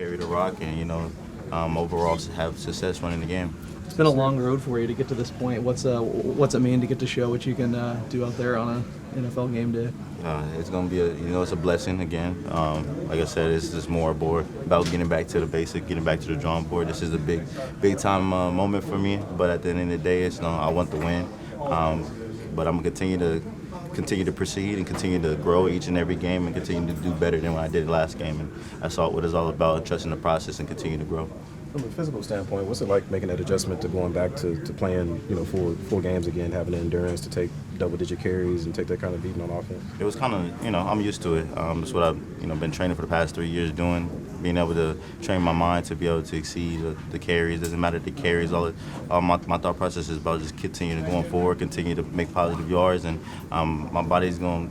carry the rock and, overall have success running the game. It's been a long road for you to get to this point. What's it mean to get to show what you can do out there on an NFL game day? It's going to be it's a blessing again. Like I said, it's just more about getting back to the basic, getting back to the drawing board. This is a big time moment for me. But at the end of the day, I want to win. But I'm going to continue to proceed and continue to grow each and every game and continue to do better than what I did last game. And that's what it's all about, trusting the process and continue to grow. From a physical standpoint, what's it like making that adjustment to going back to playing, full games again, having the endurance to take double-digit carries and take that kind of beating on offense? It was kind of, I'm used to it. It's what I've, been training for the past 3 years doing, being able to train my mind to be able to exceed the carries. Doesn't matter the carries. My thought process is about just continuing going forward, continue to make positive yards, and my body's going,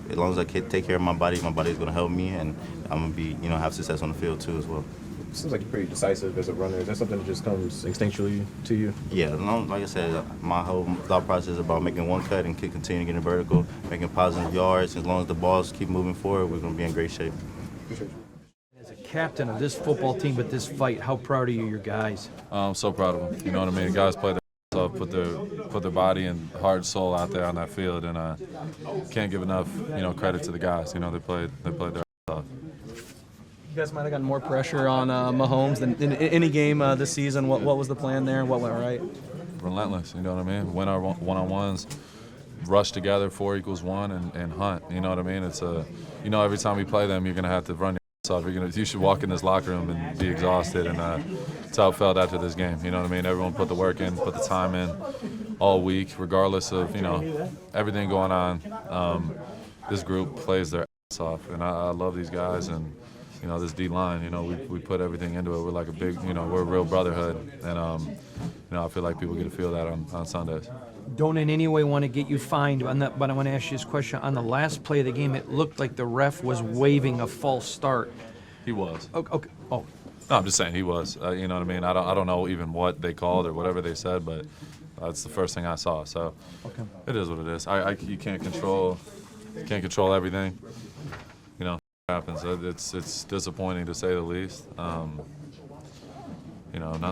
as long as I take care of my body's going to help me, and I'm going to be, have success on the field too as well. Seems like you're pretty decisive as a runner. Is that something that just comes instinctually to you? Yeah, like I said, my whole thought process is about making one cut and continue getting vertical, making positive yards. As long as the balls keep moving forward, we're going to be in great shape. As a captain of this football team at this fight, how proud are you, your guys? I'm so proud of them. You know what I mean? The guys play their off, put their body and heart and soul out there on that field, and can't give enough credit to the guys. They played their off. You guys might have gotten more pressure on Mahomes than in any game this season. What was the plan there? What went right? Relentless, you know what I mean? Win our one-on-ones, rush together, 4 = 1, and hunt. You know what I mean? It's every time we play them, you're gonna have to run your ass off. You should walk in this locker room and be exhausted, and that's how it felt after this game. You know what I mean? Everyone put the work in, put the time in all week, regardless of everything going on. This group plays their ass off, and I love these guys and. This D-line, we put everything into it. We're like a big, we're a real brotherhood. And, I feel like people get to feel that on Sundays. Don't in any way want to get you fined on that, but I want to ask you this question. On the last play of the game, it looked like the ref was waving a false start. He was. Okay. Oh. No, I'm just saying he was. You know what I mean? I don't know even what they called or whatever they said, but that's the first thing I saw. So It is what it is. You can't control everything. Happens. It's disappointing to say the least. Not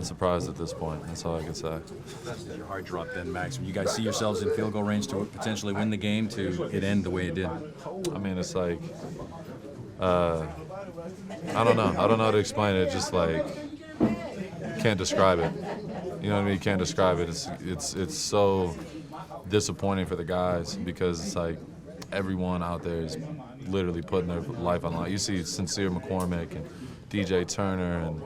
surprised at this point. That's all I can say. That's your hard drop then, Max. When you guys see yourselves in field goal range to potentially win the game, to it end the way it did. I mean, it's like I don't know. I don't know how to explain it. Just like can't describe it. You know what I mean? You can't describe it. It's so disappointing for the guys because it's like everyone out there is literally putting their life on the line. You see Sincere McCormick and DJ Turner and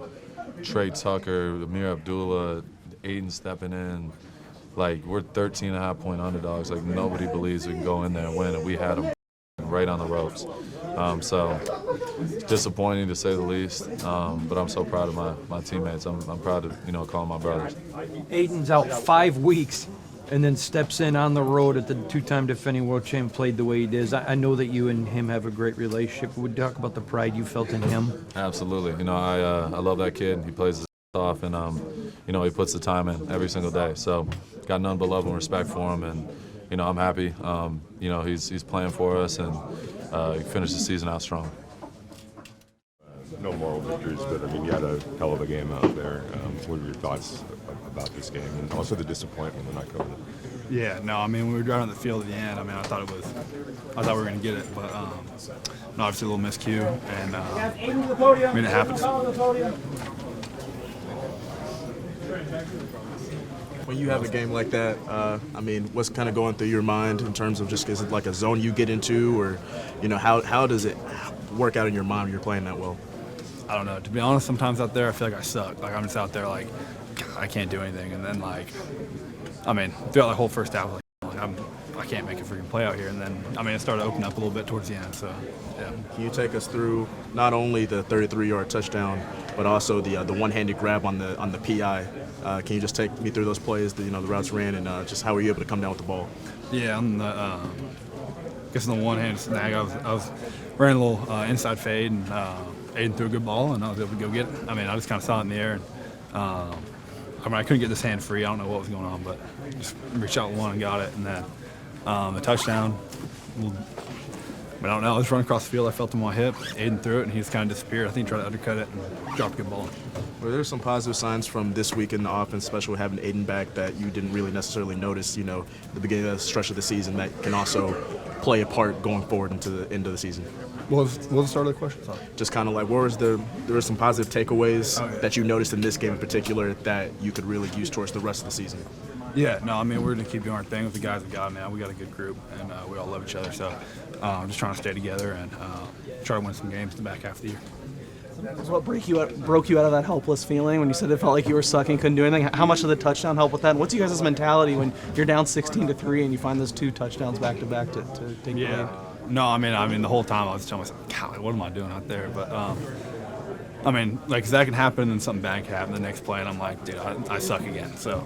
Trey Tucker, Amir Abdullah, Aiden stepping in. Like, we're 13.5-point underdogs. Like, nobody believes we can go in there and win, and we had them right on the ropes. So it's disappointing to say the least, but I'm so proud of my teammates. I'm proud to, call them my brothers. Aiden's out 5 weeks and then steps in on the road at the two-time defending world champion, played the way he did. I know that you and him have a great relationship. Would you talk about the pride you felt in him? Absolutely. I love that kid. He plays his off, and he puts the time in every single day. So got none but love and respect for him, and I'm happy. He's playing for us, and he finished the season out strong. No moral victories, but you had a hell of a game out there. What are your thoughts about this game, and also the disappointment when I covered it? Yeah, no, when we were driving on the field at the end, I thought we were going to get it, but obviously a little miscue, and it happens. When you have a game like that, what's kind of going through your mind in terms of just, is it like a zone you get into, or, how does it work out in your mind when you're playing that well? I don't know. To be honest, sometimes out there I feel like I suck. Like, I'm just out there like, God, I can't do anything. And then throughout the whole first half, I can't make a freaking play out here. And then, it started to open up a little bit towards the end. So, yeah. Can you take us through not only the 33-yard touchdown, but also the one-handed grab on the PI? Can you just take me through those plays, the routes ran, and just how were you able to come down with the ball? Yeah, on the guess on the one-handed snag, I was ran a little inside fade, and Aiden threw a good ball, and I was able to go get it. I just kind of saw it in the air. And, I couldn't get this hand free. I don't know what was going on, but just reached out one and got it. And then the touchdown, But I don't know. I was running across the field. I felt him on my hip. Aiden threw it, and he just kind of disappeared. I think he tried to undercut it and dropped a good ball. Were there some positive signs from this week in the offense, especially having Aiden back, that you didn't really necessarily notice, at the beginning of the stretch of the season that can also play a part going forward into the end of the season? What was the start of the question? Sorry. Just kind of like, there were some positive takeaways that you noticed in this game in particular that you could really use towards the rest of the season? Yeah, no, I mean, we're going to keep doing our thing with the guys we got now. We got a good group, and we all love each other. So just trying to stay together and try to win some games in the back half of the year. What broke you out of that helpless feeling when you said it felt like you were sucking, couldn't do anything? How much did the touchdown help with that? And what's you guys' mentality when you're down 16-3 and you find those 2 touchdowns back to back to take the lead? No, I mean, the whole time I was telling myself, God, what am I doing out there? But I mean, like, that can happen and something bad can happen the next play, and I'm like, dude, I suck again. So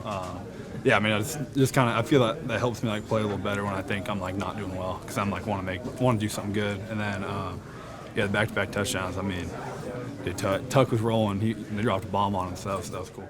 yeah, I mean, I just kind of, I feel that helps me like play a little better when I think I'm like not doing well, because I'm like want to do something good. And then the back-to-back touchdowns. I mean, Tuck was rolling. They dropped a bomb on him, so that was cool.